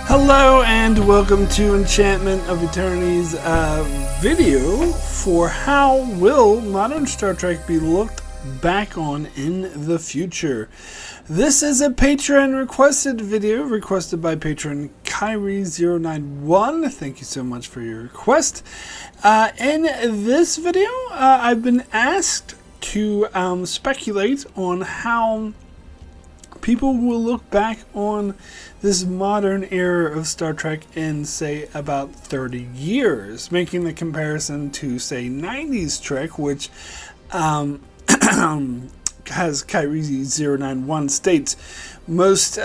Hello and welcome to Enchantment of Eternity's video for how will modern Star Trek be looked back on in the future. This is a Patreon requested video, requested by patron Kyrie091. Thank you so much for your request. In this video, I've been asked to speculate on how people will look back on this modern era of Star Trek in, say, about 30 years, making the comparison to, say, 90s Trek, which has Kyrie091 states most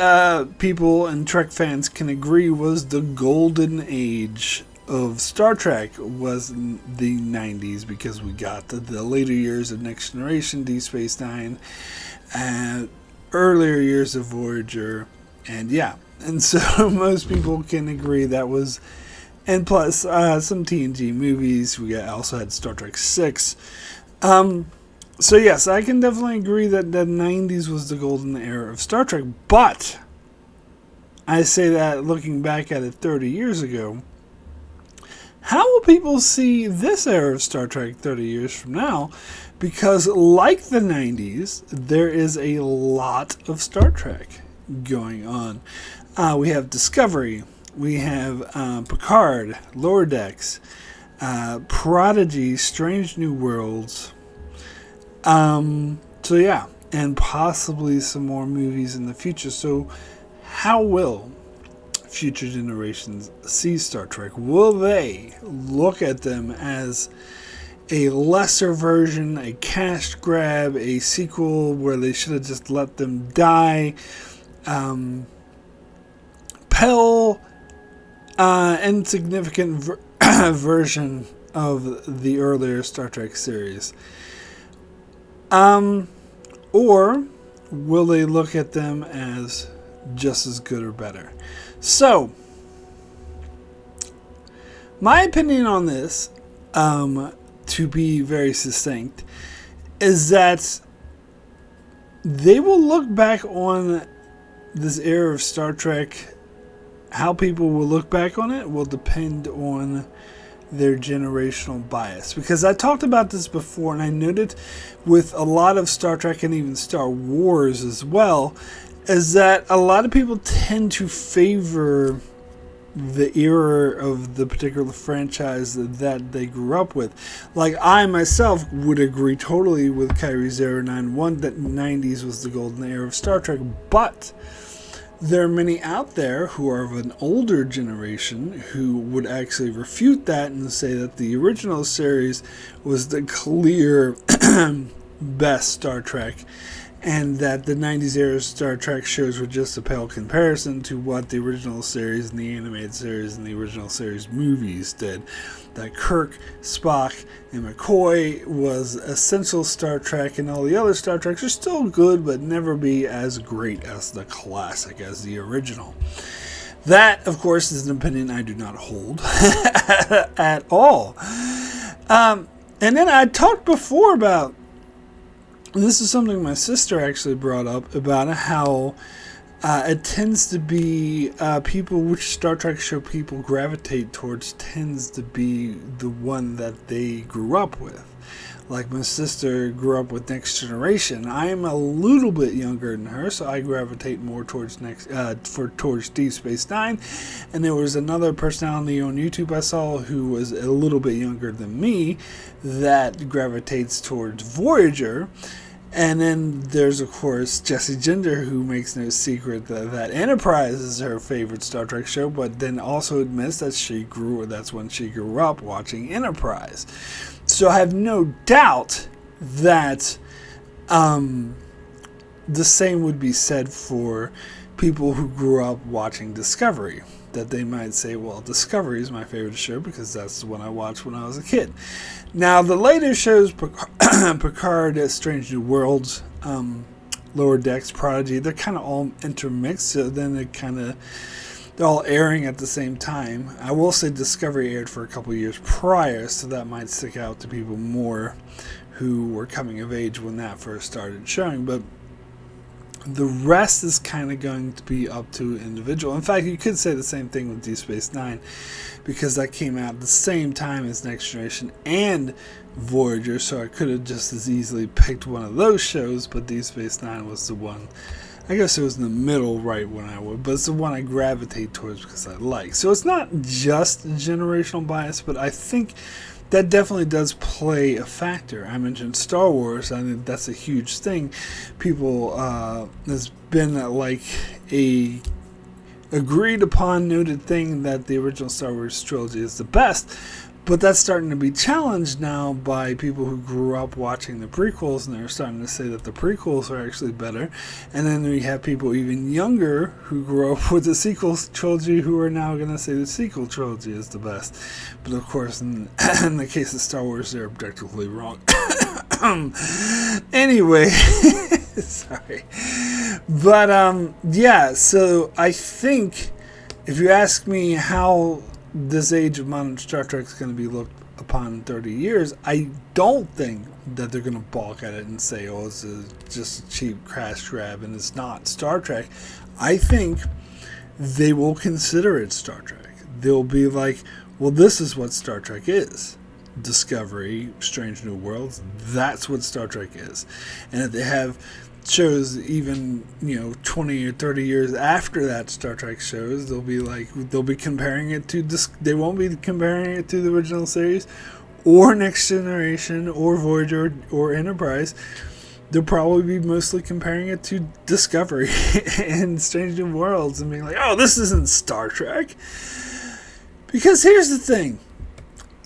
people and Trek fans can agree was the golden age of Star Trek was the 90s, because we got the later years of Next Generation, Deep Space Nine, and earlier years of Voyager, and so most people can agree that was, and plus some TNG movies. We also had Star Trek 6. So yes, I can definitely agree that the 90s was the golden era of Star Trek, but I say that looking back at it 30 years ago, how will people see this era of Star Trek 30 years from now? Because like the 90s, there is a lot of Star Trek going on. We have Discovery, we have Picard, Lower Decks, Prodigy, Strange New Worlds. And possibly some more movies in the future. So how will future generations see Star Trek? Will they look at them as a lesser version, a cash grab, a sequel where they should have just let them die, insignificant version of the earlier Star Trek series? Or will they look at them as just as good or better? So, my opinion on this, to be very succinct, is that they will look back on this era of Star Trek. How people will look back on it will depend on their generational bias. Because I talked about this before, and I noted with a lot of Star Trek and even Star Wars as well, is that a lot of people tend to favor the era of the particular franchise that they grew up with. Like, I myself would agree totally with Kyrie091 that 90s was the golden era of Star Trek, but there are many out there who are of an older generation who would actually refute that and say that the original series was the clear best Star Trek, and that the 90s era Star Trek shows were just a pale comparison to what the original series and the animated series and the original series movies did. That Kirk, Spock, and McCoy was essential Star Trek, and all the other Star Treks are still good, but never be as great as the classic, as the original. That, of course, is an opinion I do not hold at all. And then I talked before about, and this is something my sister actually brought up, about how it tends to be people, which Star Trek show people gravitate towards tends to be the one that they grew up with. Like, my sister grew up with Next Generation. I am a little bit younger than her, so I gravitate more towards towards Deep Space Nine. And there was another personality on YouTube I saw who was a little bit younger than me that gravitates towards Voyager. And then there's, of course, Jessie Gender, who makes no secret that Enterprise is her favorite Star Trek show, but then also admits that that's when she grew up watching Enterprise. So I have no doubt that the same would be said for people who grew up watching Discovery. That they might say, well, Discovery is my favorite show because that's the one I watched when I was a kid. Now, the later shows, Picard, Strange New Worlds, Lower Decks, Prodigy, they're kind of all intermixed, so then they're all airing at the same time. I will say Discovery aired for a couple years prior, so that might stick out to people more who were coming of age when that first started showing. But The rest is kind of going to be up to individual. In fact, you could say the same thing with Deep Space Nine, because that came out at the same time as Next Generation and Voyager, so I could have just as easily picked one of those shows, but Deep Space Nine was the one. I guess it was in the middle right when I would, but it's the one I gravitate towards because I like. So it's not just generational bias, but I think that definitely does play a factor. I mentioned Star Wars. I think that's a huge thing. People, there's been like a agreed upon, noted thing that the original Star Wars trilogy is the best. But that's starting to be challenged now by people who grew up watching the prequels, and they're starting to say that the prequels are actually better. And then we have people even younger who grew up with the sequel trilogy who are now going to say the sequel trilogy is the best. But of course, in the case of Star Wars, they're objectively wrong. Anyway, sorry. But yeah, so I think if you ask me how this age of modern Star Trek is going to be looked upon in 30 years, I don't think that they're going to balk at it and say, oh, it's just a cheap crash grab and it's not Star Trek. I think they will consider it Star Trek. They'll be like, well, this is what Star Trek is. Discovery, Strange New Worlds, that's what Star Trek is. And if they have shows even 20 or 30 years after that Star Trek shows, they'll be comparing it to they won't be comparing it to the original series or Next Generation or Voyager or Enterprise. They'll probably be mostly comparing it to Discovery and Strange New Worlds and being like, oh, this isn't Star Trek. Because here's the thing,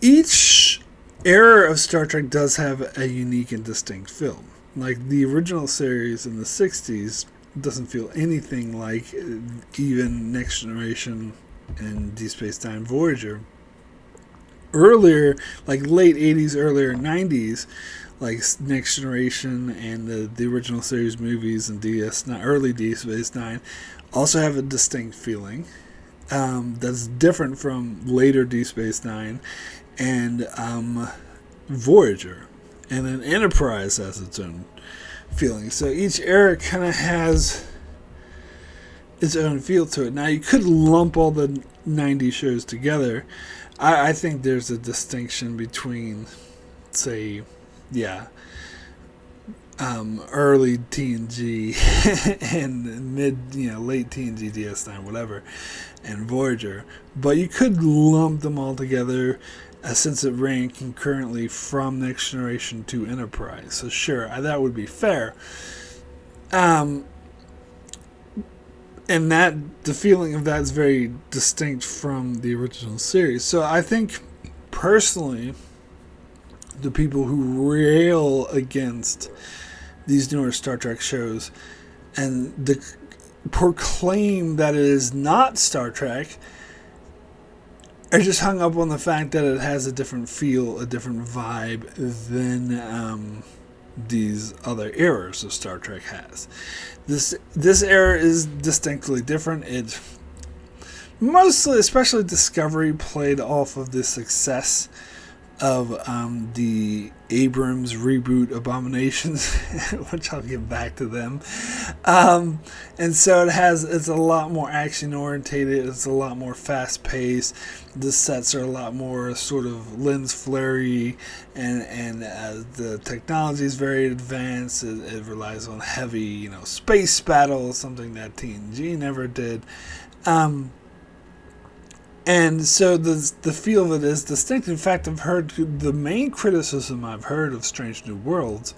each era of Star Trek does have a unique and distinct film. Like the original series in the 60s doesn't feel anything like even Next Generation and Deep Space Nine Voyager. Earlier, like late 80s, earlier 90s, like Next Generation and the original series movies and DS9, early Deep Space Nine also have a distinct feeling that's different from later Deep Space Nine and Voyager. And then Enterprise has its own feeling. So each era kind of has its own feel to it. Now, you could lump all the 90s shows together. I think there's a distinction between, say, early TNG and late TNG, DS9, whatever, and Voyager. But you could lump them all together since it ran concurrently from Next Generation to Enterprise. So sure, that would be fair. And that the feeling of that is very distinct from the original series. So I think, personally, the people who rail against these newer Star Trek shows and proclaim that it is not Star Trek are just hung up on the fact that it has a different feel, a different vibe than these other eras of Star Trek has. This era is distinctly different. It mostly, especially Discovery, played off of the success of the Abrams reboot Abominations, which I'll get back to them. And so it's a lot more action orientated. It's a lot more fast paced. The sets are a lot more sort of lens flare-y, and the technology is very advanced. It relies on heavy, space battles, something that TNG never did. And so the feel of it is distinct. In fact, I've heard the main criticism I've heard of Strange New Worlds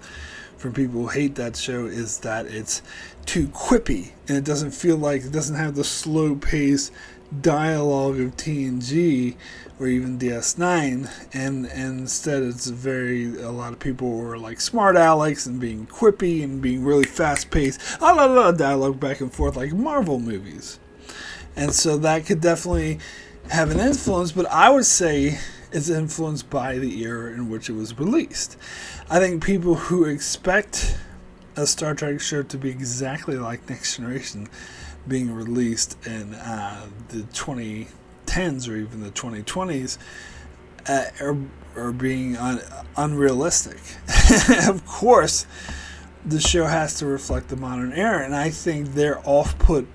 from people who hate that show is that it's too quippy and it doesn't have the slow paced dialogue of TNG or even DS9, and instead it's a lot of people were like smart Alex and being quippy and being really fast paced, a lot of dialogue back and forth like Marvel movies. And so that could definitely have an influence, but I would say it's influenced by the era in which it was released. I think people who expect a Star Trek show to be exactly like Next Generation being released in the 2010s or even the 2020s are being unrealistic. Of course, the show has to reflect the modern era, and I think they're off put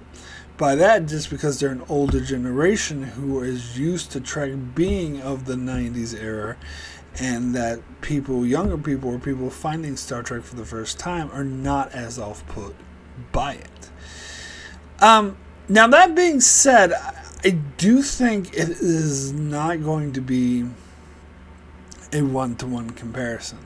by that just because they're an older generation who is used to Trek being of the 90s era, and that younger people, or people finding Star Trek for the first time, are not as off put by it. Now, that being said, I do think it is not going to be a one-to-one comparison.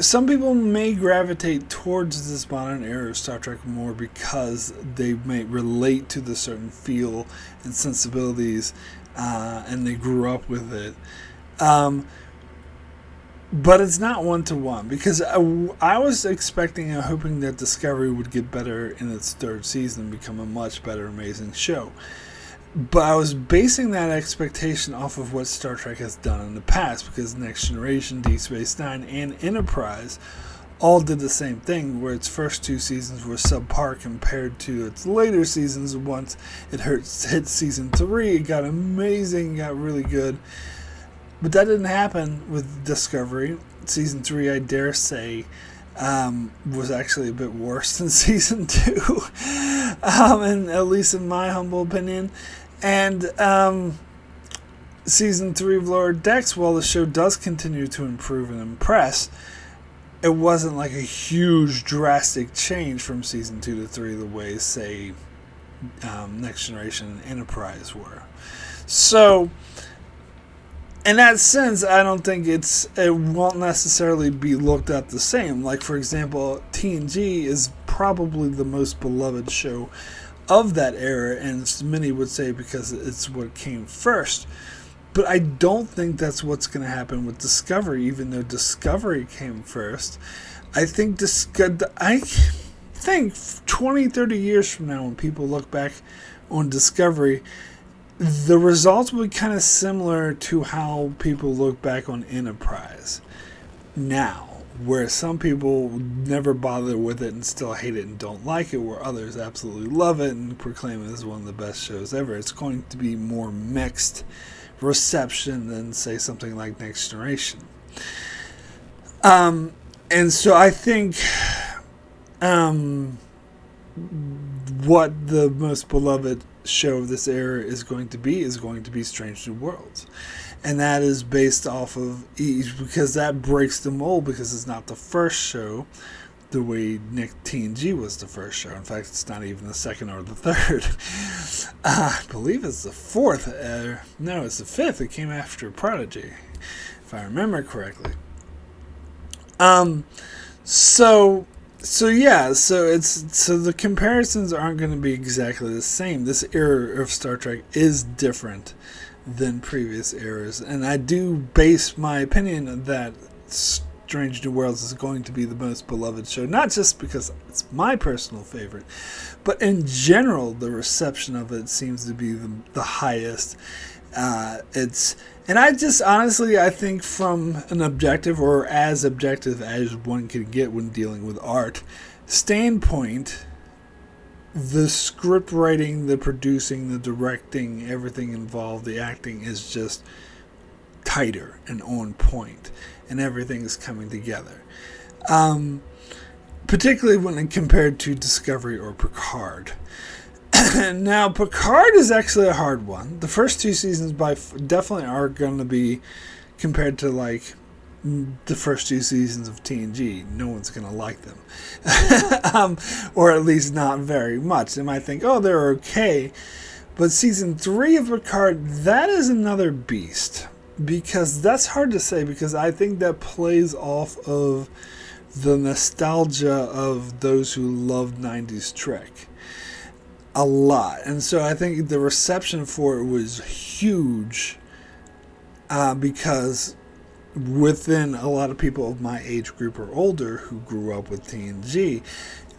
Some people may gravitate towards this modern era of Star Trek more because they may relate to the certain feel and sensibilities, and they grew up with it. But it's not one-to-one, because I was expecting and hoping that Discovery would get better in its third season and become a much better, amazing show. But I was basing that expectation off of what Star Trek has done in the past, because Next Generation, Deep Space Nine, and Enterprise all did the same thing, where its first two seasons were subpar compared to its later seasons. Once it hit season 3, it got amazing, got really good. But that didn't happen with Discovery. Season 3, I dare say, was actually a bit worse than season 2, and at least in my humble opinion. And season 3 of Lower Decks, while the show does continue to improve and impress, it wasn't like a huge drastic change from season 2 to 3 the way, say, Next Generation and Enterprise were. So in that sense, I don't think it won't necessarily be looked at the same. Like, for example, TNG is probably the most beloved show of that era, and many would say because it's what came first. But I don't think that's what's going to happen with Discovery, even though Discovery came first. I think 20, 30 years from now, when people look back on Discovery, the results will be kind of similar to how people look back on Enterprise now, where some people never bother with it and still hate it and don't like it, where others absolutely love it and proclaim it as one of the best shows ever. It's going to be more mixed reception than, say, something like Next Generation. And so I think what the most beloved show of this era is going to be Strange New Worlds. And that is based off of because that breaks the mold, because it's not the first show the way TNG was the first show. In fact, it's not even the second or the third. I believe it's the fourth. No, it's the fifth. It came after Prodigy, if I remember correctly. So the comparisons aren't going to be exactly the same. This era of Star Trek is different than previous eras, and I do base my opinion that Strange New Worlds is going to be the most beloved show, not just because it's my personal favorite, but in general the reception of it seems to be the highest. And I just honestly, I think from an objective, or as objective as one can get when dealing with art standpoint, the script writing, the producing, the directing, everything involved, the acting is just tighter and on point, and everything is coming together. Particularly when compared to Discovery or Picard. Now, Picard is actually a hard one. The first two seasons definitely are going to be compared to like the first two seasons of TNG. No one's going to like them. Or at least not very much. They might think, oh, they're okay. But season 3 of Picard, that is another beast. Because that's hard to say, because I think that plays off of the nostalgia of those who loved 90s Trek a lot. And so I think the reception for it was huge, because within a lot of people of my age group or older who grew up with TNG,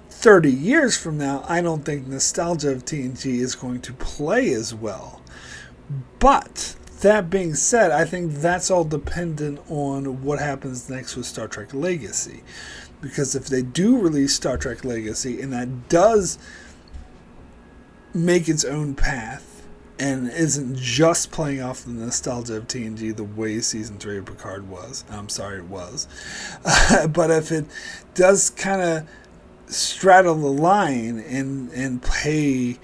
30 years from now, I don't think nostalgia of TNG is going to play as well. But that being said, I think that's all dependent on what happens next with Star Trek Legacy. Because if they do release Star Trek Legacy, and that does make its own path, and isn't just playing off the nostalgia of TNG the way season 3 of Picard was. I'm sorry, it was. But if it does kind of straddle the line and pay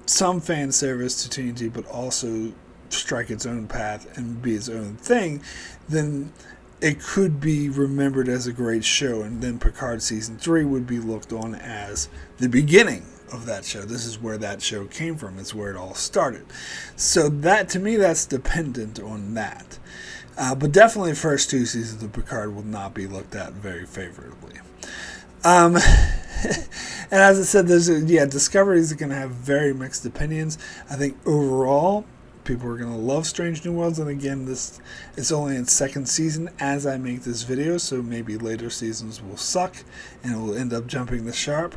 some fan service to TNG, but also strike its own path and be its own thing, then it could be remembered as a great show, and then Picard season 3 would be looked on as the beginning of that show. This is where that show came from. It's where it all started. So that, to me, that's dependent on that. But definitely the first 2 seasons of Picard will not be looked at very favorably. And as I said, Discovery's going to have very mixed opinions. I think overall, people are going to love Strange New Worlds, and again, it's only in 2nd season as I make this video, so maybe later seasons will suck, and it will end up jumping the sharp.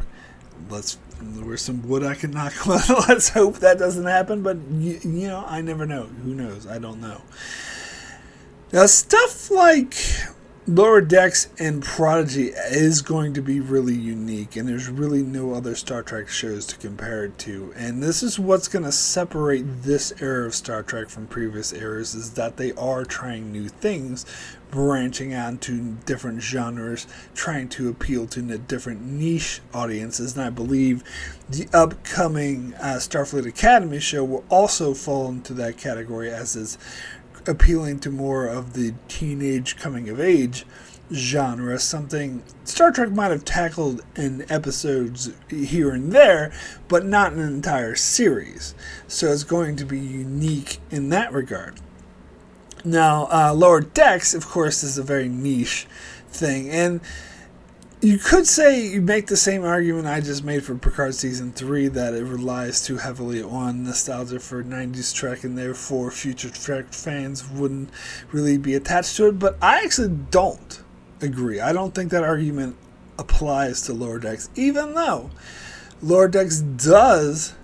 There's some wood I can knock on. Let's hope that doesn't happen, but I never know. Who knows? I don't know. Now, stuff like Lower Decks and Prodigy is going to be really unique, and there's really no other Star Trek shows to compare it to. And this is what's going to separate this era of Star Trek from previous eras, is that they are trying new things, branching out into different genres, trying to appeal to different niche audiences. And I believe the upcoming Starfleet Academy show will also fall into that category, as is appealing to more of the teenage coming of age genre, something Star Trek might have tackled in episodes here and there, but not in an entire series. So it's going to be unique in that regard. Now, Lower Decks, of course, is a very niche thing, and you could say, you make the same argument I just made for Picard Season 3, that it relies too heavily on nostalgia for 90s Trek, and therefore future Trek fans wouldn't really be attached to it, but I actually don't agree. I don't think that argument applies to Lower Decks, even though Lower Decks does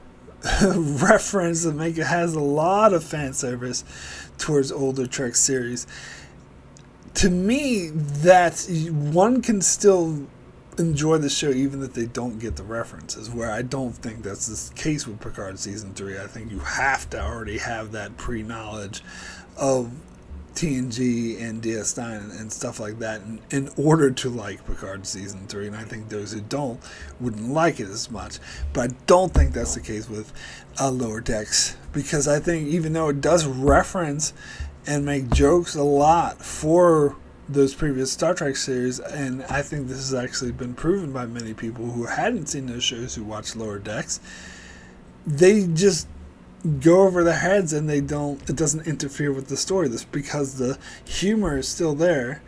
reference and has a lot of fan service towards older Trek series. To me, that one can still enjoy the show even if they don't get the references, where I don't think that's the case with Picard Season 3. I think you have to already have that pre-knowledge of TNG and DS9 and stuff like that in order to like Picard Season 3, and I think those who don't wouldn't like it as much. But I don't think that's the case with Lower Decks, because I think even though it does reference and make jokes a lot for those previous Star Trek series, and I think this has actually been proven by many people who hadn't seen those shows who watched Lower Decks, they just go over their heads and it doesn't interfere with the story. This because the humor is still there.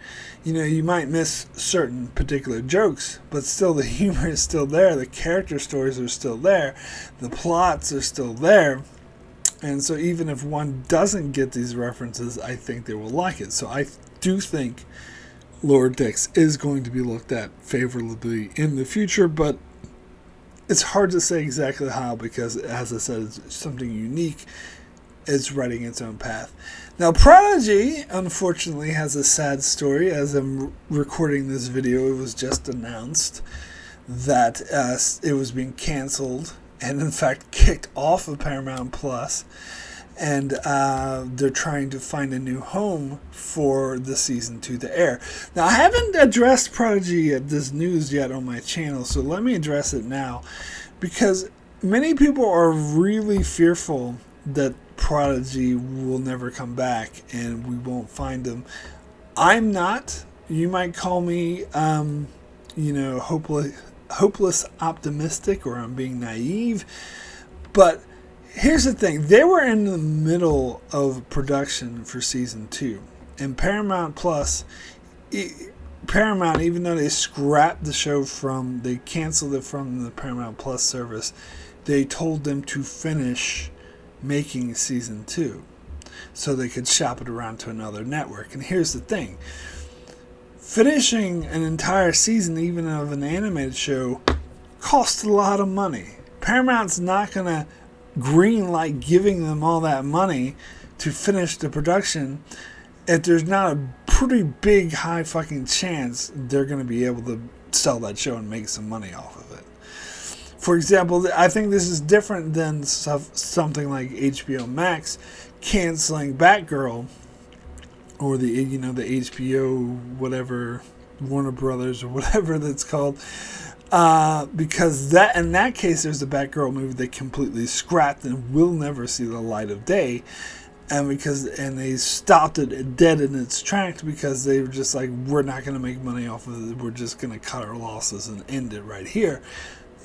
You might miss certain particular jokes, but still the humor is still there, the character stories are still there, the plots are still there. And so even if one doesn't get these references, I think they will like it. So I do think Lower Decks is going to be looked at favorably in the future, but it's hard to say exactly how, because, as I said, it's something unique. It's writing its own path. Now, Prodigy, unfortunately, has a sad story. As I'm recording this video, it was just announced that it was being canceled, and in fact kicked off of Paramount Plus, and they're trying to find a new home for the season 2 to air. Now, I haven't addressed Prodigy this news yet on my channel, so let me address it now, because many people are really fearful that Prodigy will never come back and we won't find them. I'm not. You might call me hopeless optimistic, or I'm being naive, but here's the thing. They were in the middle of production for season 2, and Paramount, even though they scrapped the show they canceled it from the Paramount Plus service, they told them to finish making season 2 so they could shop it around to another network. And here's the thing. Finishing an entire season, even of an animated show, costs a lot of money. Paramount's not going to greenlight giving them all that money to finish the production if there's not a pretty big, high fucking chance they're going to be able to sell that show and make some money off of it. For example, I think this is different than something like HBO Max canceling Batgirl, or the HBO whatever, Warner Brothers or whatever that's called, because that in that case there's a Batgirl movie they completely scrapped and will never see the light of day, and they stopped it dead in its tracks because they were just like, we're not going to make money off of it, we're just going to cut our losses and end it right here.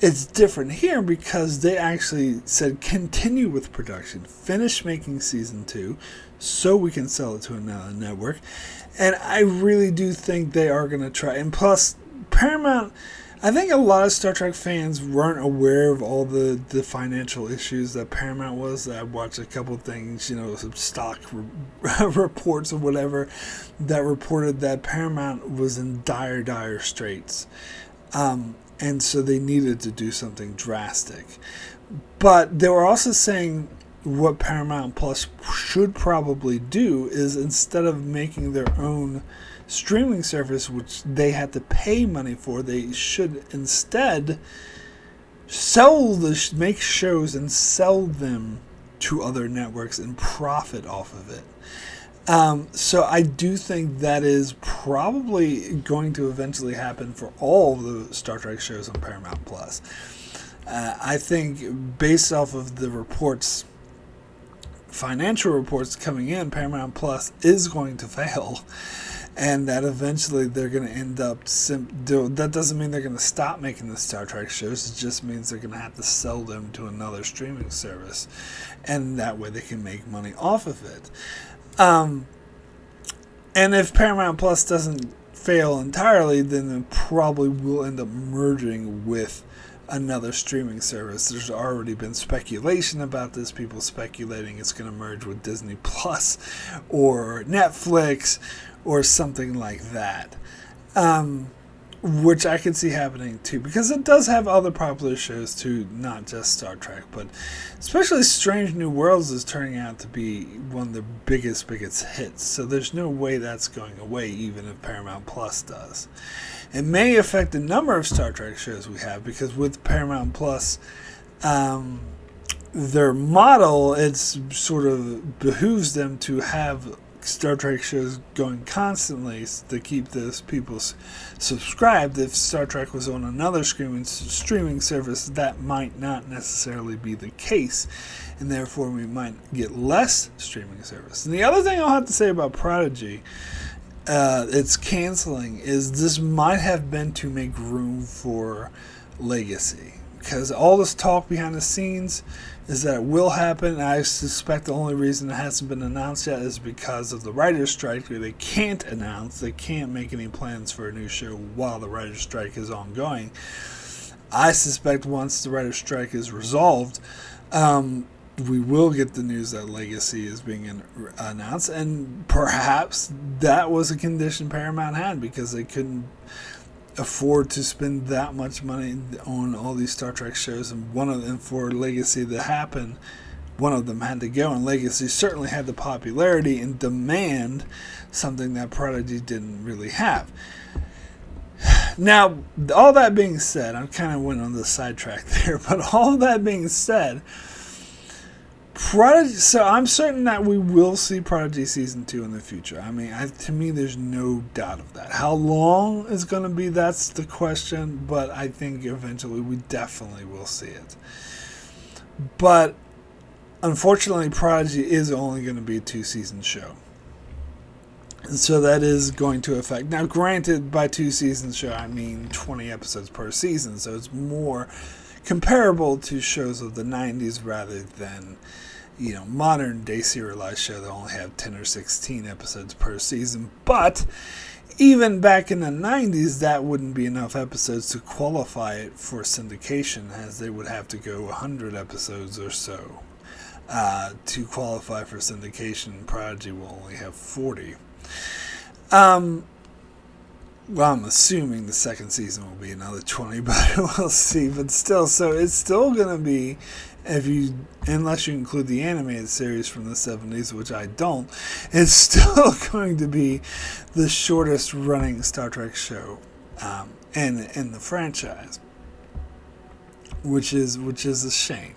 It's different here because they actually said continue with production, finish making season 2 so we can sell it to another network. And I really do think they are going to try. And plus, Paramount, I think a lot of Star Trek fans weren't aware of all the financial issues that Paramount was. I watched a couple of things, some stock reports or whatever that reported that Paramount was in dire straits. And so they needed to do something drastic. But they were also saying what Paramount Plus should probably do is, instead of making their own streaming service, which they had to pay money for, they should instead make shows and sell them to other networks and profit off of it. So I do think that is probably going to eventually happen for all the Star Trek shows on Paramount Plus. I think based off of the reports, financial reports coming in, Paramount Plus is going to fail, and that eventually they're going to end up that doesn't mean they're going to stop making the Star Trek shows. It just means they're going to have to sell them to another streaming service, and that way they can make money off of it. And if Paramount Plus doesn't fail entirely, then it probably will end up merging with another streaming service. There's already been speculation about this, people speculating it's going to merge with Disney Plus or Netflix or something like that. Which I could see happening too, because it does have other popular shows too, not just Star Trek, but especially Strange New Worlds is turning out to be one of the biggest hits, so there's no way that's going away even if Paramount Plus does. It may affect the number of Star Trek shows we have, because with Paramount Plus, their model, it's sort of behooves them to have Star Trek shows going constantly to keep those people subscribed. If Star Trek was on another streaming service, that might not necessarily be the case, and therefore we might get less streaming service. And the other thing I'll have to say about Prodigy, it's canceling, is this might have been to make room for Legacy, because all this talk behind the scenes is that it will happen. I suspect the only reason it hasn't been announced yet is because of the writer's strike, where they can't make any plans for a new show while the writer's strike is ongoing. I suspect once the writer's strike is resolved, we will get the news that Legacy is being announced, and perhaps that was a condition Paramount had, because they couldn't afford to spend that much money on all these Star Trek shows, and for Legacy to happen, one of them had to go, and Legacy certainly had the popularity and demand, something that Prodigy didn't really have. Now, all that being said, I kind of went on the sidetrack there, but all that being said, Prodigy, so I'm certain that we will see Prodigy Season 2 in the future. I mean, to me, there's no doubt of that. How long it's going to be, that's the question, but I think eventually we definitely will see it. But, unfortunately, Prodigy is only going to be a 2-season show. And so that is going to affect. Now, granted, by 2-season show, I mean 20 episodes per season, so it's more comparable to shows of the 90s rather than, modern day serialized show that only have 10 or 16 episodes per season. But even back in the 90s, that wouldn't be enough episodes to qualify it for syndication, as they would have to go 100 episodes or so to qualify for syndication. Prodigy will only have 40. Well, I'm assuming the second season will be another 20, but we'll see. But still, so it's still going to be, unless you include the animated series from the 70s, which I don't, it's still going to be the shortest running Star Trek show in the franchise. which is a shame.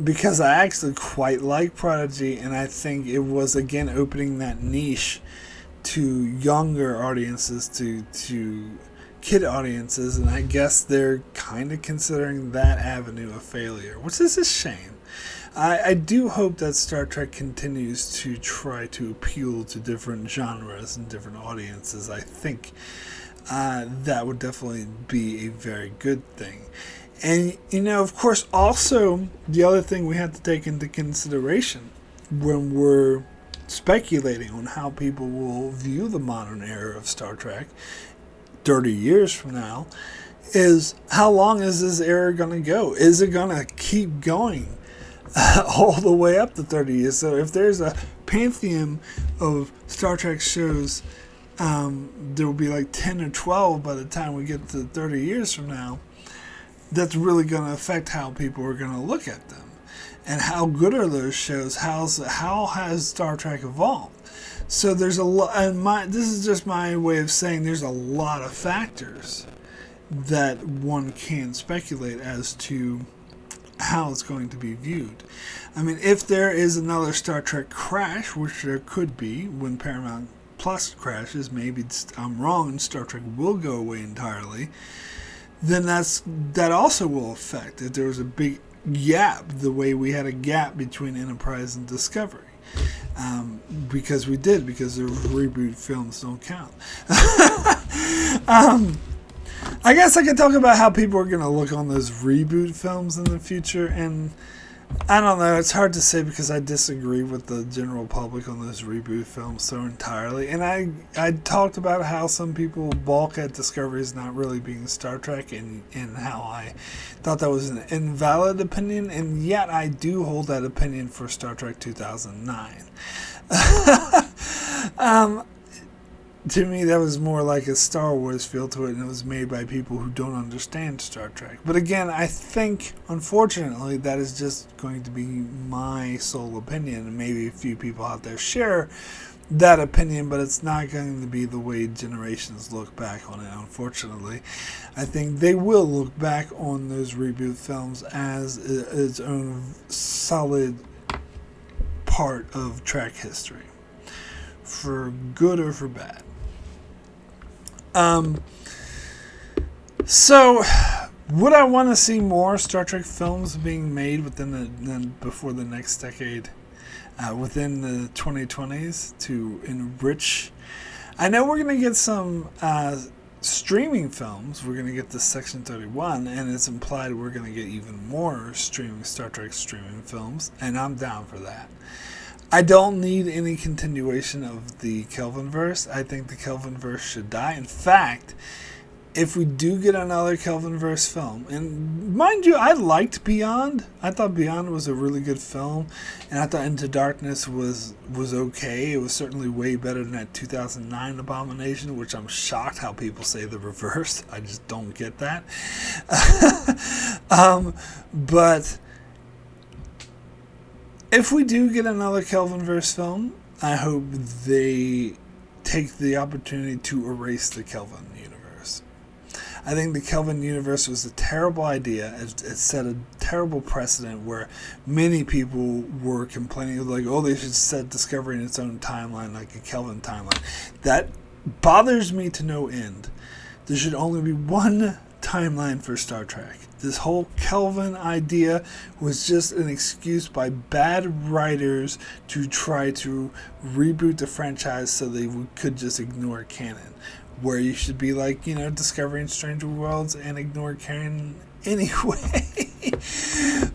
Because I actually quite like Prodigy, and I think it was again opening that niche to younger audiences, to kid audiences, and I guess they're kind of considering that avenue a failure, which is a shame. I do hope that Star Trek continues to try to appeal to different genres and different audiences. I think that would definitely be a very good thing. And, of course, also the other thing we have to take into consideration when we're speculating on how people will view the modern era of Star Trek 30 years from now is how long is this era going to go? Is it going to keep going all the way up to 30 years? So if there's a pantheon of Star Trek shows, there will be like 10 or 12 by the time we get to 30 years from now. That's really going to affect how people are going to look at them. And how good are those shows? How has Star Trek evolved? So there's a lot, and this is just my way of saying there's a lot of factors that one can speculate as to how it's going to be viewed. I mean, if there is another Star Trek crash, which there could be when Paramount Plus crashes, maybe I'm wrong and Star Trek will go away entirely, then that also will affect if there was a big gap, the way we had a gap between Enterprise and Discovery. Because the reboot films don't count. I guess I could talk about how people are going to look on those reboot films in the future, and I don't know, it's hard to say because I disagree with the general public on those reboot films so entirely. And I talked about how some people balk at Discovery's not really being Star Trek, and how I thought that was an invalid opinion, and yet I do hold that opinion for Star Trek 2009. To me, that was more like a Star Wars feel to it, and it was made by people who don't understand Star Trek. But again, I think, unfortunately, that is just going to be my sole opinion, and maybe a few people out there share that opinion, but it's not going to be the way generations look back on it, unfortunately. I think they will look back on those reboot films as its own solid part of Trek history, for good or for bad. So, would I want to see more Star Trek films being made before the next decade, within the 2020s, to enrich? I know we're going to get some streaming films. We're going to get the Section 31, and it's implied we're going to get even more Star Trek streaming films, and I'm down for that. I don't need any continuation of the Kelvinverse. I think the Kelvinverse should die. In fact, if we do get another Kelvinverse film, and mind you, I liked Beyond. I thought Beyond was a really good film, and I thought Into Darkness was okay. It was certainly way better than that 2009 Abomination, which I'm shocked how people say the reverse. I just don't get that. But if we do get another Kelvinverse film, I hope they take the opportunity to erase the Kelvin universe. I think the Kelvin universe was a terrible idea. It set a terrible precedent where many people were complaining, like, oh, they should set Discovery in its own timeline, like a Kelvin timeline. That bothers me to no end. There should only be one timeline for Star Trek. This whole Kelvin idea was just an excuse by bad writers to try to reboot the franchise so they could just ignore canon. Where you should be like, Discovery and Stranger Worlds and ignore canon anyway.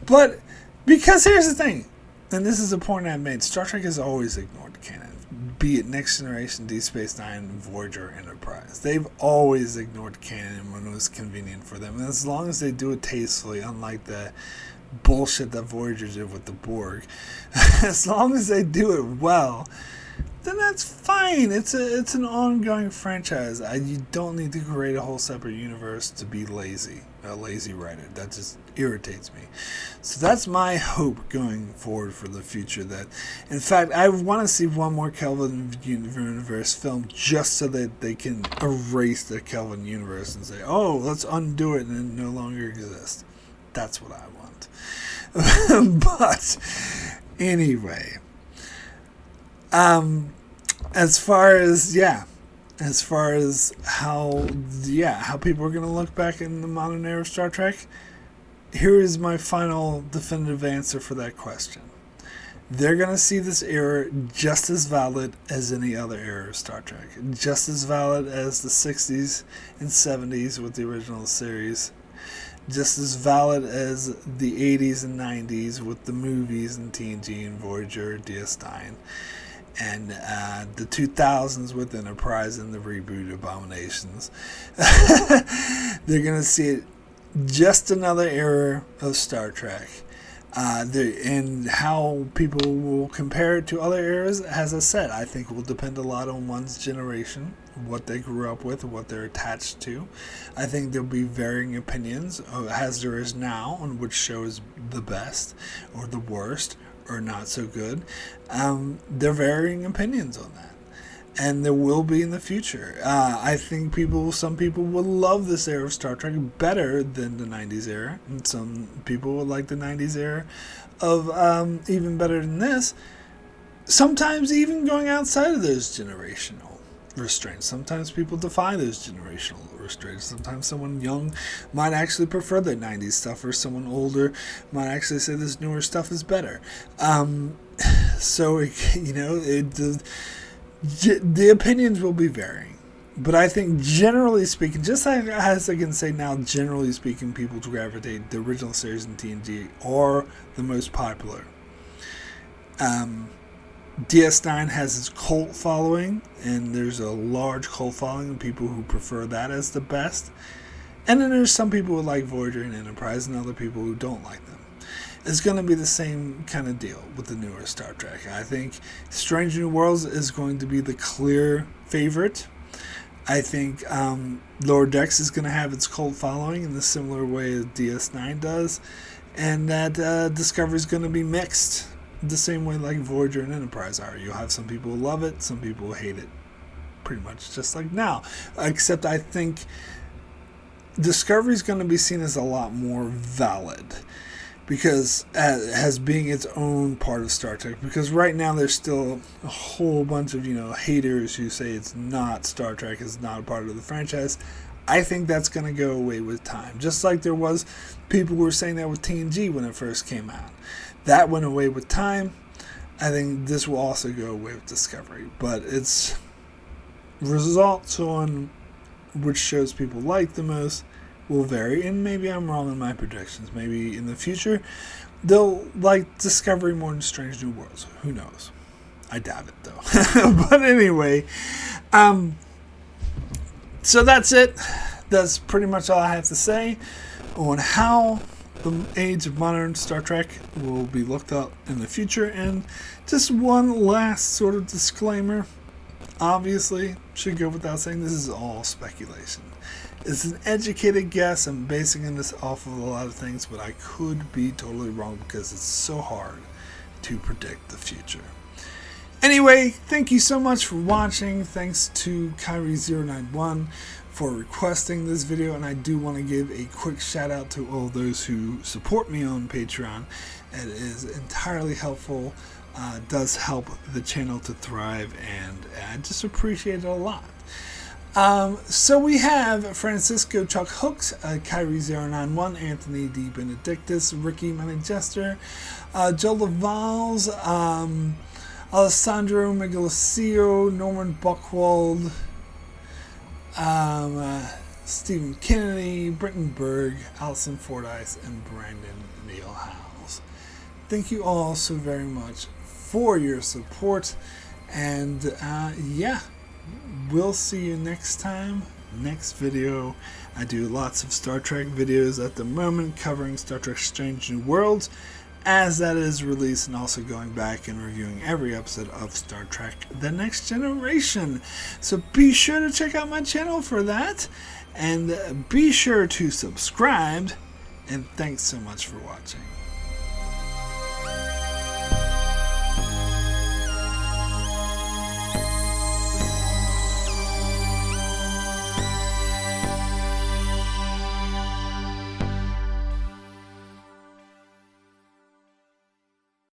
But because here's the thing, and this is a point I've made, Star Trek has always ignored canon. Be it Next Generation, Deep Space Nine, Voyager, Enterprise. They've always ignored canon when it was convenient for them. And as long as they do it tastefully, unlike the bullshit that Voyager did with the Borg, as long as they do it well, then that's fine. It's an ongoing franchise. You don't need to create a whole separate universe to be lazy. a lazy writer. That just irritates me. So that's my hope going forward for the future. That, in fact, I want to see one more Kelvin universe film just so that they can erase the Kelvin universe and say, oh, let's undo it and it no longer exists. That's what I want. But anyway, as far as how people are going to look back in the modern era of Star Trek, here is my final definitive answer for that question. They're going to see this era just as valid as any other era of Star Trek. Just as valid as the 60s and 70s with the original series. Just as valid as the 80s and 90s with the movies and TNG and Voyager, DS9. And the 2000s with Enterprise and the reboot Abominations. They're going to see it just another era of Star Trek. And how people will compare it to other eras, as I said, I think will depend a lot on one's generation, what they grew up with, what they're attached to. I think there'll be varying opinions, as there is now, on which show is the best or the worst or not so good. There are varying opinions on that. And there will be in the future. I think some people will love this era of Star Trek better than the 90s era. And some people would like the 90s era of even better than this. Sometimes even going outside of those generational restraints. Sometimes people defy those generational restraints. Sometimes someone young might actually prefer the 90s stuff, or someone older might actually say this newer stuff is better. The opinions will be varying. But I think generally speaking, just as I can say now, generally speaking, people gravitate the original series in TNG are the most popular. DS9 has its cult following, and there's a large cult following of people who prefer that as the best. And then there's some people who like Voyager and Enterprise, and other people who don't like them. It's going to be the same kind of deal with the newer Star Trek. I think Strange New Worlds is going to be the clear favorite. I think Lower Decks is going to have its cult following in the similar way as DS9 does. And that Discovery is going to be mixed the same way like Voyager and Enterprise are. You'll have some people who love it, some people who hate it. Pretty much just like now. Except I think Discovery is going to be seen as a lot more valid. Because as being its own part of Star Trek. Because right now there's still a whole bunch of haters who say it's not Star Trek, it's not a part of the franchise. I think that's going to go away with time. Just like there was people who were saying that with TNG when it first came out. That went away with time. I think this will also go away with Discovery. But its results on which shows people like the most will vary, and maybe I'm wrong in my predictions. Maybe in the future they'll like Discovery more than Strange New Worlds. Who knows? I doubt it though. But anyway, so that's it. That's pretty much all I have to say on how the age of modern Star Trek will be looked at in the future. And just one last sort of disclaimer. Obviously, should go without saying, this is all speculation. It's an educated guess. I'm basing this off of a lot of things, but I could be totally wrong because it's so hard to predict the future. Anyway, thank you so much for watching. Thanks to Kyrie091 for requesting this video, and I do want to give a quick shout out to all those who support me on Patreon. It is entirely helpful, does help the channel to thrive, and I just appreciate it a lot. So we have Francisco Chuck Hooks, Kyrie091, Anthony D. Benedictus, Ricky Manigester, Joe Lavals, Alessandro Migalacio, Norman Buchwald, Stephen Kennedy, Britton Berg, Allison Fordyce, and Brandon Neal Howes. Thank you all so very much for your support, and we'll see you next time, next video. I do lots of Star Trek videos at the moment covering Star Trek Strange New Worlds as that is released, and also going back and reviewing every episode of Star Trek The Next Generation. So be sure to check out my channel for that. And be sure to subscribe. And thanks so much for watching.